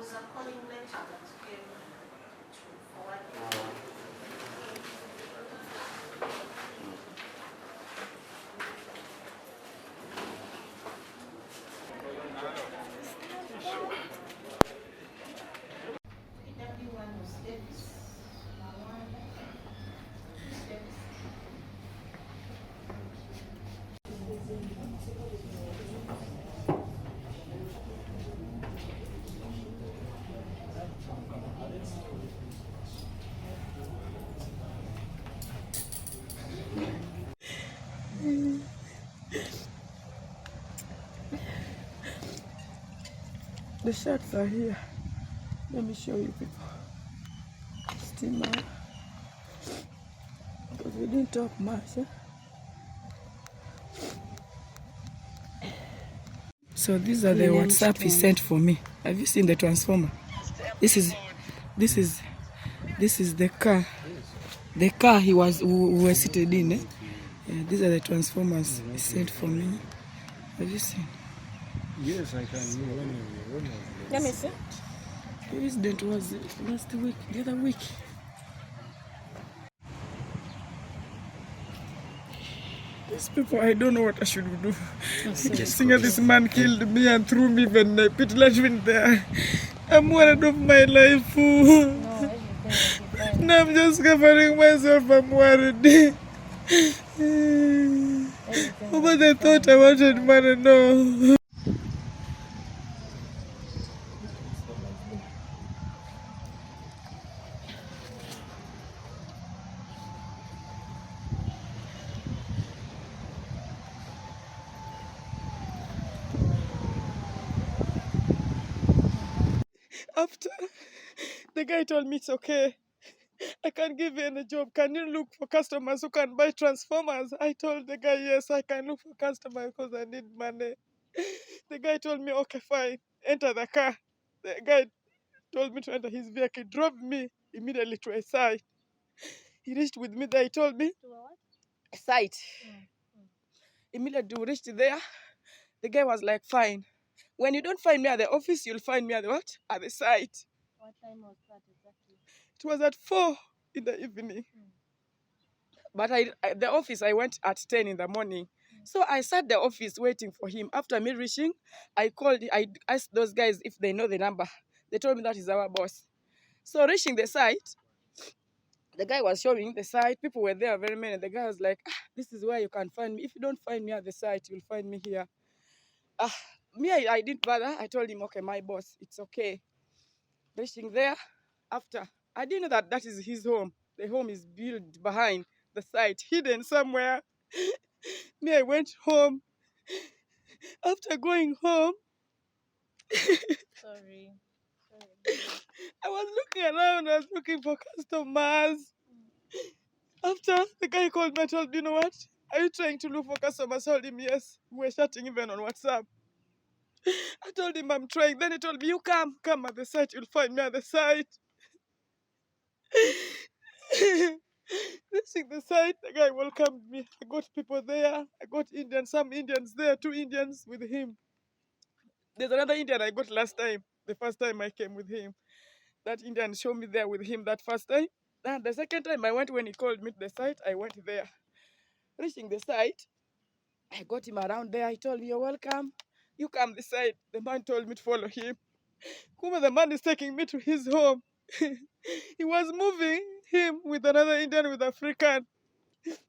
was a calling letter that came to forward. Everyone was steps. The shirts are here. Let me show you people. Steema. Because we didn't talk much. So these are the WhatsApp he sent for me. Have you seen the transformer? This is the car. The car we were seated in. Yeah, these are the transformers he sent for me. Have you seen? Yes, I can. Let me see. The incident was last week, the other week. These people, I don't know what I should do. This man killed me and threw me even a pit in there. I'm worried of my life. Now I'm just covering myself. I'm worried. But I thought I wanted money, no. After the guy told me it's okay, I can give you any job. Can you look for customers who can buy transformers? I told the guy, yes, I can look for customers because I need money. The guy told me, okay, fine, enter the car. The guy told me to enter his vehicle, drove me immediately to a site. He reached with me there, he told me, to a what? A site. Immediately we reached there, the guy was like, fine. When you don't find me at the office, you'll find me at the what? At the site. What time was that exactly? It was at 4 in the evening. But the office, I went at 10 in the morning. So I sat at the office waiting for him. After me reaching, I asked those guys if they know the number. They told me that is our boss. So reaching the site, the guy was showing the site. People were there very many. The guy was like, this is where you can find me. If you don't find me at the site, you'll find me here. I didn't bother. I told him, okay, my boss, it's okay. Reaching there, after, I didn't know that is his home. The home is built behind the site, hidden somewhere. I went home. After going home, Sorry. I was looking around. I was looking for customers. After, the guy called me and told me, you know what? Are you trying to look for customers? I told him, yes. We were chatting even on WhatsApp. I told him I'm trying. Then he told me, you come at the site. You'll find me at the site. Reaching the site, the guy welcomed me. I got people there. I got Indians, some Indians there, 2 Indians with him. There's another Indian I got last time, the first time I came with him. That Indian showed me there with him that first time. And the second time I went when he called me to the site, I went there. Reaching the site, I got him around there. He told me, you're welcome. You come this side. The man told me to follow him. Kuma, the man is taking me to his home. He was moving him with another Indian with African.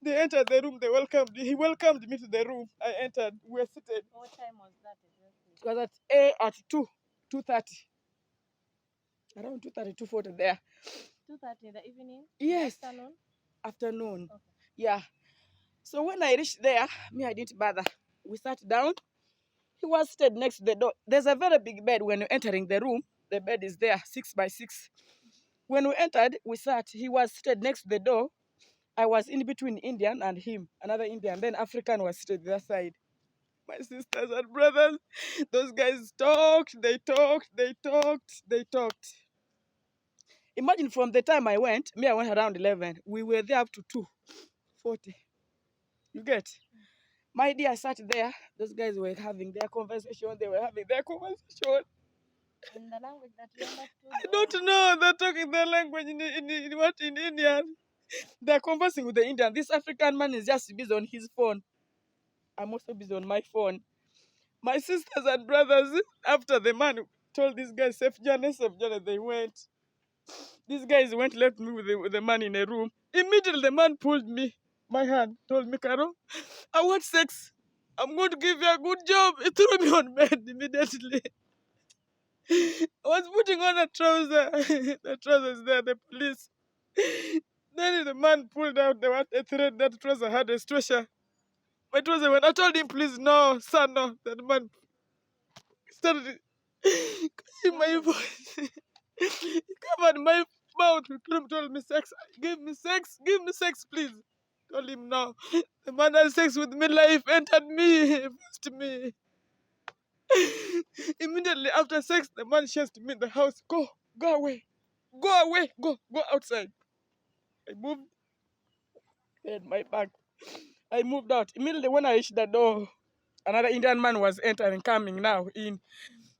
They entered the room. They welcomed me. He welcomed me to the room. I entered. We were seated. What time was that exactly? It was at 2:30. Around 2:30, 2:40 there. 2:30 in the evening? Yes. Afternoon? Afternoon. Okay. Yeah. So when I reached there, I didn't bother. We sat down. He was seated next to the door. There's a very big bed when you're entering the room. The bed is there, 6 by 6. When we entered, we sat. He was seated next to the door. I was in between Indian and him, another Indian. Then African was seated the other side. My sisters and brothers, those guys talked. Imagine from the time I went around 11. We were there up to 2:40. You get? My dear, I sat there. Those guys were having their conversation. They were having their conversation. In the language that you understood? I don't know. They're talking their language in Indian. They're conversing with the Indian. This African man is just busy on his phone. I'm also busy on my phone. My sisters and brothers, after the man told this guy safe journey, they went. These guys went, left me with the man in a room. Immediately the man pulled me, my hand, told me, Carol, I want sex. I'm going to give you a good job. He threw me on bed immediately. I was putting on a trouser. The trouser is there, the police. Then the man pulled out a thread. That trouser had a stretcher. My trouser went. I told him, please, no, son, no. That man started cutting my voice. He covered my mouth. He told me sex. Give me sex, please. Told him no. The man had sex with me. Life entered me, forced me. Immediately after sex, the man chased me in the house. Go away, go outside. I moved, had my bag. I moved out. Immediately when I reached the door, another Indian man was entering, coming now in.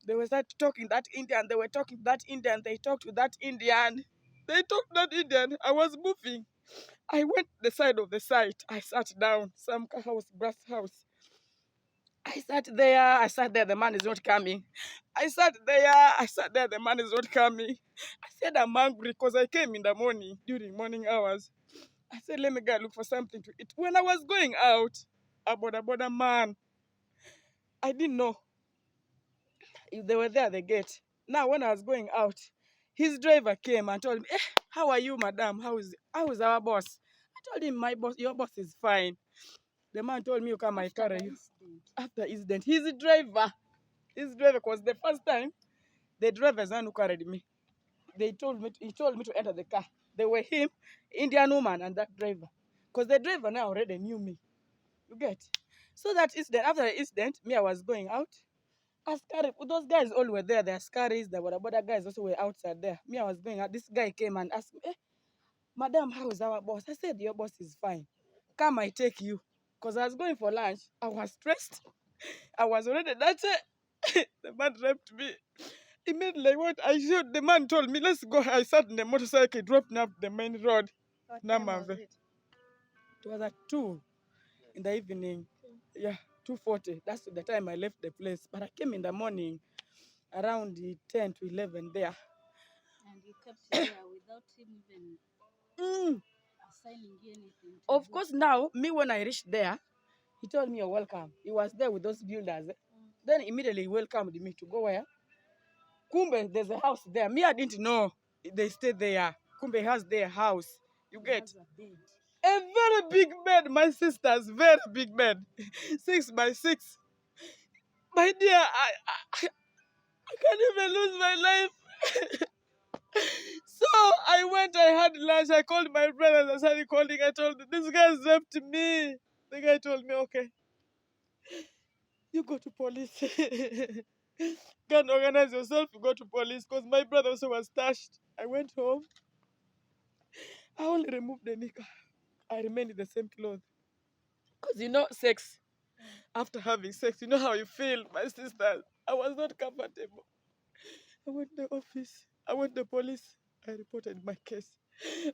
They were start talking that Indian. They were talking that Indian. They talked to that Indian. They talked that Indian. I was moving. I went the side of the site. I sat down. Some house, brass house. I sat there. The man is not coming. I sat there. The man is not coming. I said, I'm hungry because I came in the morning, during morning hours. I said, let me go look for something to eat. When I was going out, a border man, I didn't know if they were there at the gate. Now, when I was going out, his driver came and told me, how are you, madam? How is our boss? I told him, your boss is fine. The man told me, you come, I carry you. After incident, his driver was the first time the driver's one who carried me. He told me to enter the car. They were him, Indian woman, and that driver. Because the driver now already knew me. You get? So that incident, after the incident, me, I was going out. Askari, those guys all were there. The Askaris, the border guys also were outside there. Me, I was going out. This guy came and asked me, madam, how is our boss? I said, your boss is fine. Come, I take you. Because I was going for lunch. I was stressed. I was already dirty. The man raped me. Immediately, the man told me, let's go. I sat in the motorcycle, dropped me up the main road. Namanve. It was at 2 in the evening. Yeah, 2:40. That's the time I left the place. But I came in the morning around 10 to 11 there. And you kept there without him even assigning you anything? Of course, now, me, when I reached there, he told me, you're welcome. He was there with those builders. Then immediately he welcomed me to go where? Kumbe, there's a house there. Me, I didn't know they stayed there. Kumbe has their house. You get? A very big bed, my sisters, very big bed. 6 by 6. My dear, I can't even lose my life. So I went, I had lunch, I called my brothers, I started calling, I told them, this guy raped me. The guy told me, okay, you go to police. Can't organize yourself, you go to police. Because my brother also was touched. I went home. I only removed the knicker. I remained in the same clothes. Because sex. After having sex, you know how you feel, my sisters. I was not comfortable. I went to the office. I went to the police. I reported my case.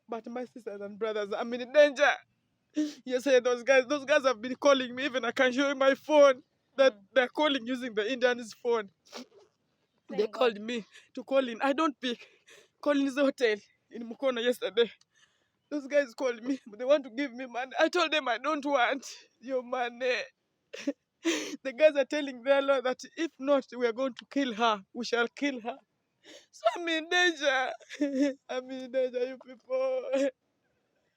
But my sisters and brothers, I'm in danger. Yes, those guys have been calling me. Even I can show you my phone. That they're calling using the Indian's phone. They called me to call in. I don't pick. Colin's hotel in Mukono yesterday. Those guys called me. They want to give me money. I told them I don't want your money. The guys are telling their law that if not, we are going to kill her. We shall kill her. So I'm in danger. I'm in danger, you people.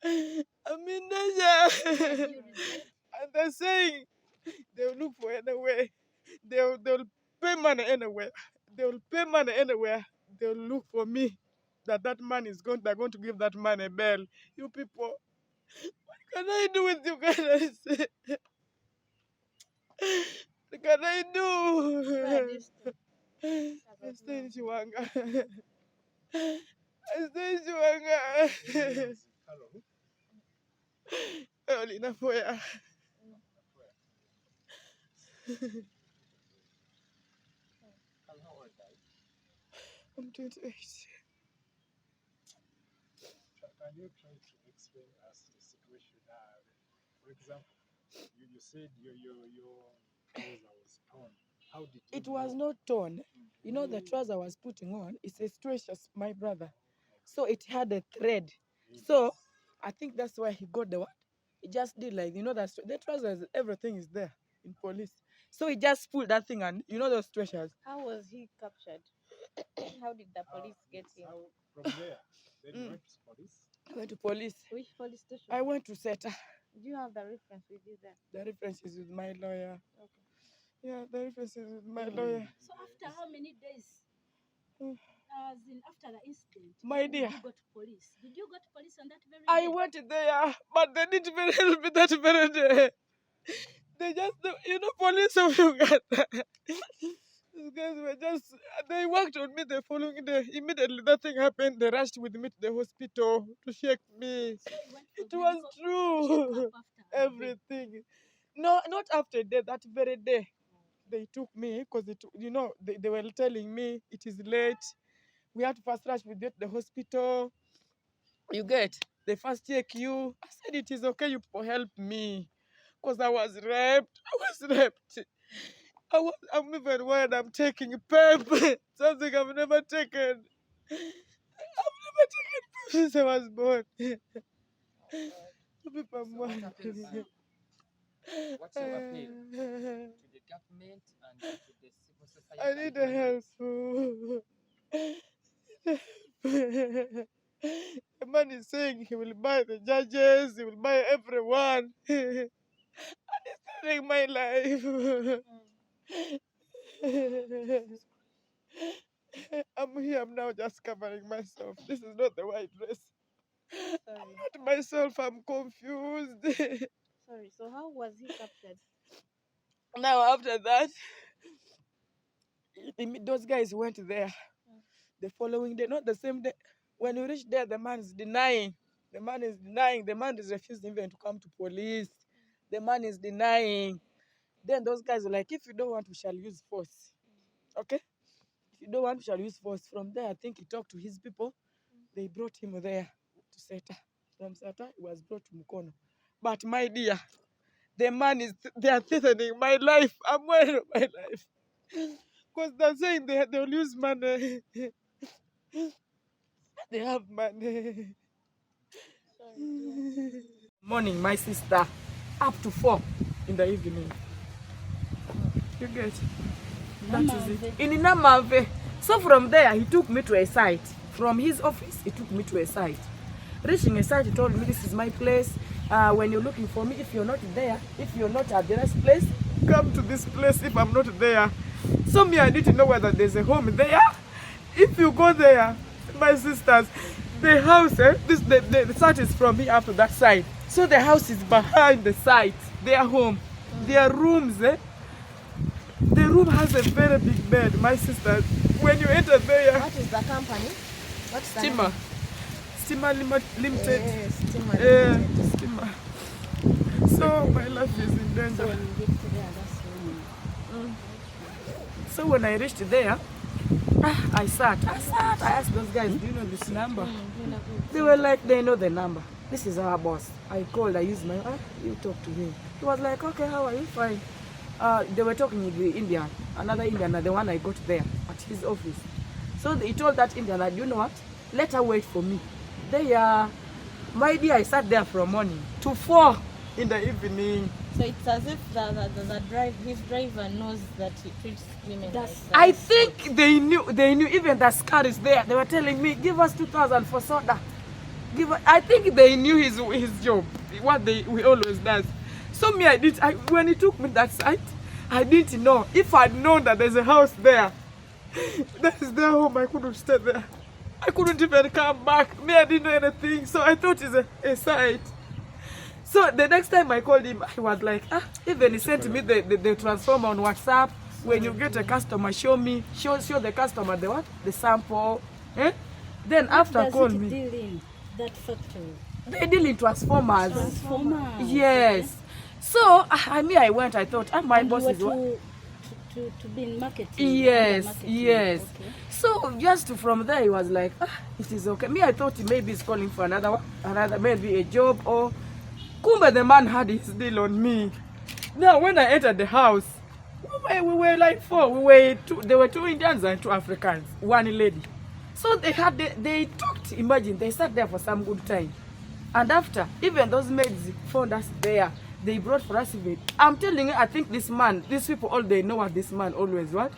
I'm in danger. And they're saying they'll look for any way. They'll pay money anywhere. They'll pay money anywhere. They'll look for me. That man is going. They're going to give that man a bail. You people, what can I do with you guys? What can I do? I stay in Chiwanga. I stay in Chiwanga. Early enough for ya. 28. Can you try to explain us the situation? For example, you said your trouser was torn. How did you It was know? not torn. You know, the trouser I was putting on, it's a stretches, my brother. So it had a thread. So I think that's why he got the what? He just did like, you know, that the trousers, everything is there in police. So he just pulled that thing and, you know, those treasures. How was he captured? How did the police get him? From there, then you went to police. I went to police. Which police station? I went to SETA. Do you have the reference with you there? The reference is with my lawyer. Okay. Yeah, the reference is with my lawyer. So after how many days? As in after the incident, My dear, did you go to police? Did you go to police on that very I day? went there, but they didn't even help me that very day. They just, you know, police of Uganda. These guys were just, they worked on me the following day. Immediately that thing happened, they rushed with me to the hospital to check me. So you went for It was medical true. checkup after a day. Everything. No, not after that very day. They took me because, you know, they were telling me it is late. We have to first rush with you to the hospital. You get, they first check you. I said, it is okay, you people help me. Because I was raped. I'm even worried I'm taking PEP. Something I've never taken. I've never taken PEP since I was born. People are worried. What's your appeal to the government and to the civil society? I need a help. The man is saying he will buy the judges, he will buy everyone. And he's threatening my life. I'm here, I'm now just covering myself. This is not the white dress. Sorry. I'm not myself, I'm confused. Sorry. So how was he captured? Now after that, those guys went there the following day, not the same day. When we reached there, the man is denying. The man is denying. The man is refusing even to come to police. The man is denying. Then those guys are like, if you don't want, we shall use force. Okay? If you don't want, we shall use force. From there, I think he talked to his people. They brought him there to SETA. From SETA, he was brought to Mukono. But my dear, the man is, they are threatening my life. I'm worried of my life. Because they're saying they'll use money. They have money. Morning, my sister, up to 4 in the evening. You get? That is it. In Namanve. So from there, he took me to a site. From his office, he took me to a site. Reaching a site, he told me, this is my place. When you're looking for me, if you're not there, if you're not at the next place, come to this place if I'm not there. So me, I need to know whether there's a home there. If you go there, my sisters, the house, the site is from here up to that side. So the house is behind the site, their home, their rooms. The room has a very big bed, my sisters. When you enter there, What is the company? What's the Steema. name? Steema Limited. Yes, Steema Limited. Steema. So my life is in danger. So when you get to there, that's when So when I reached there, I sat. I asked those guys, do you know this number? They were like, they know the number. This is our boss. I called, I used my, you talk to him. He was like, okay, how are you? Fine. They were talking with the Indian, another Indian, the one I got there at his office. So he told that Indian, you know what? Let her wait for me. My dear, I sat there from morning to 4 in the evening. So it's as if his driver knows that he treats women like that. I think they knew even the scar is there. They were telling me, give us 2,000 for soda. I think they knew his job, what we always does. So me, when he took me that site, I didn't know. If I'd known that there's a house there, that is their home, I couldn't stay there. I couldn't even come back. Me, I didn't know anything. So I thought it's a site. So the next time I called him, I was like, even he sent me the transformer on WhatsApp. When you get a customer, show the customer the what? The sample. Then after call me. Deal in that factory? They deal in transformers. Transformers. Yes. So I went, I thought, my boss is what? To to be in marketing. Yes, marketing. yes. Okay. So just from there, he was like, it is okay. Me, I thought he maybe is calling for another maybe a job or. Kumbe, the man had his deal on me. Now, when I entered the house, we were like 4. There were 2 Indians and 2 Africans, 1 lady. So they talked. Imagine they sat there for some good time, and after, even those maids found us there. They brought for us even. I'm telling you, I think these people, all they know what this man always what.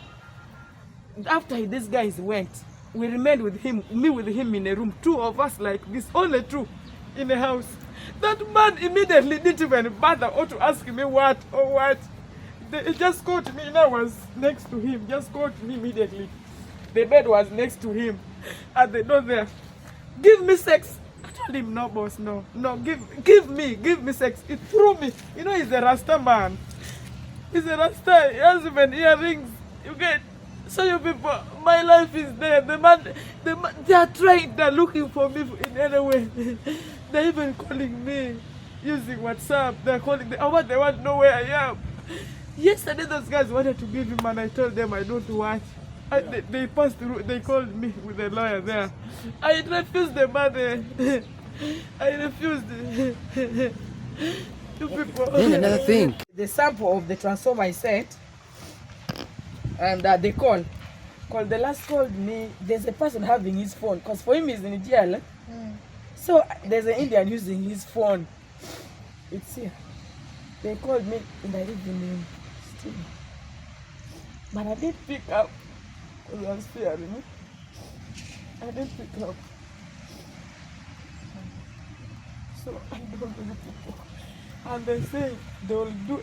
After these guys went, we remained with him, me with him in a room, 2 of us like this, only 2 in the house. That man immediately didn't even bother or to ask me what or what. He just called me, and I was next to him, just called me immediately. The bed was next to him, and the door there. Give me sex. I told him, no, boss, no, give me sex. He threw me. You know, he's a Rasta man. He's a Rasta. He has even earrings. You get. So you people, my life is there. The man, they are trying. They're looking for me in any way. They're even calling me using WhatsApp. They're calling. They want to know where I am. Yesterday, those guys wanted to give him, and I told them I don't want. They passed through. They called me with a lawyer there. I refused the money. I refused. You people. Then another thing. The sample of the transformer I sent, and they called. The last called me. There's a person having his phone, because for him he's in jail. So there's an Indian using his phone. It's here. They called me and I live in Steema. But I didn't pick up because I was fearing. I didn't pick up. So I don't know people. And they say they will do